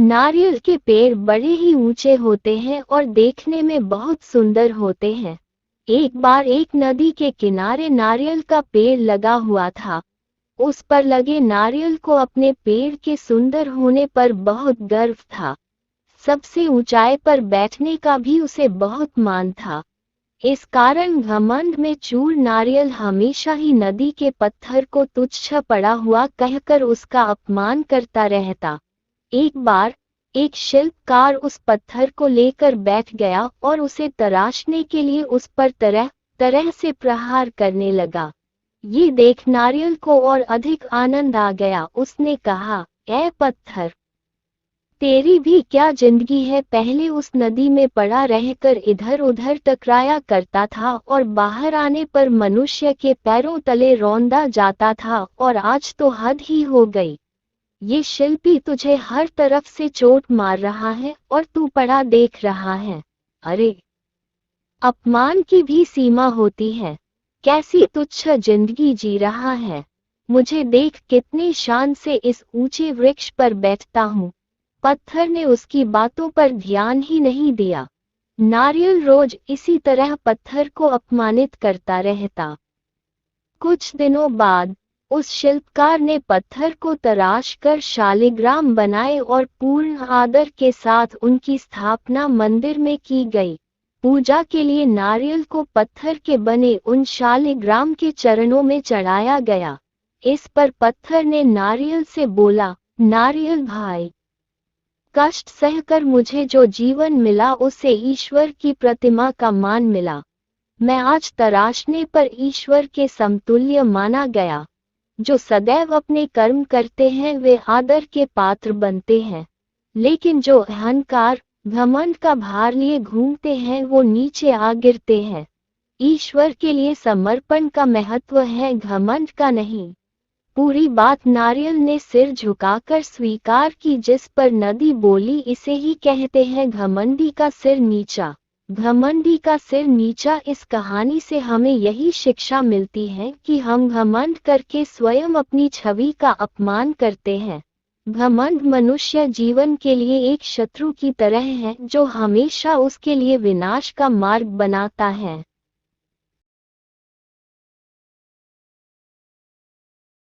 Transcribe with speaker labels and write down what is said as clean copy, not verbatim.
Speaker 1: नारियल के पेड़ बड़े ही ऊंचे होते हैं और देखने में बहुत सुंदर होते हैं। एक बार एक नदी के किनारे नारियल का पेड़ लगा हुआ था। उस पर लगे नारियल को अपने पेड़ के सुंदर होने पर बहुत गर्व था। सबसे ऊंचाई पर बैठने का भी उसे बहुत मान था। इस कारण घमंड में चूर नारियल हमेशा ही नदी के पत्थर को तुच्छ पड़ा हुआ कहकर उसका अपमान करता रहता। एक बार एक शिल्पकार उस पत्थर को लेकर बैठ गया और उसे तराशने के लिए उस पर तरह तरह से प्रहार करने लगा। ये देख नारियल को और अधिक आनंद आ गया। उसने कहा, ऐ पत्थर, तेरी भी क्या जिंदगी है। पहले उस नदी में पड़ा रहकर इधर उधर टकराया करता था और बाहर आने पर मनुष्य के पैरों तले रौंदा जाता था, और आज तो हद ही हो गई। ये शिल्पी तुझे हर तरफ से चोट मार रहा है और तू पड़ा देख रहा है। अरे, अपमान की भी सीमा होती है। कैसी तुच्छ जिंदगी जी रहा है। मुझे देख कितनी शान से इस ऊंचे वृक्ष पर बैठता हूँ। पत्थर ने उसकी बातों पर ध्यान ही नहीं दिया। नारियल रोज इसी तरह पत्थर को अपमानित करता रहता। कुछ दिनों बाद उस शिल्पकार ने पत्थर को तराश कर शालिग्राम बनाए और पूर्ण आदर के साथ उनकी स्थापना मंदिर में की गई। पूजा के लिए नारियल को पत्थर के बने उन शालिग्राम के चरणों में चढ़ाया गया। इस पर पत्थर ने नारियल से बोला, नारियल भाई, कष्ट सहकर मुझे जो जीवन मिला उसे ईश्वर की प्रतिमा का मान मिला। मैं आज तराशने पर ईश्वर के समतुल्य माना गया। जो सदैव अपने कर्म करते हैं वे आदर के पात्र बनते हैं, लेकिन जो अहंकार घमंड का भार लिए घूमते हैं वो नीचे आ गिरते हैं। ईश्वर के लिए समर्पण का महत्व है, घमंड का नहीं। पूरी बात नारियल ने सिर झुकाकर स्वीकार की, जिस पर नदी बोली, इसे ही कहते हैं घमंडी का सिर नीचा। घमंडी का सिर नीचा। इस कहानी से हमें यही शिक्षा मिलती है कि हम घमंड करके स्वयं अपनी छवि का अपमान करते हैं। घमंड मनुष्य जीवन के लिए एक शत्रु की तरह है जो हमेशा उसके लिए विनाश का मार्ग बनाता है।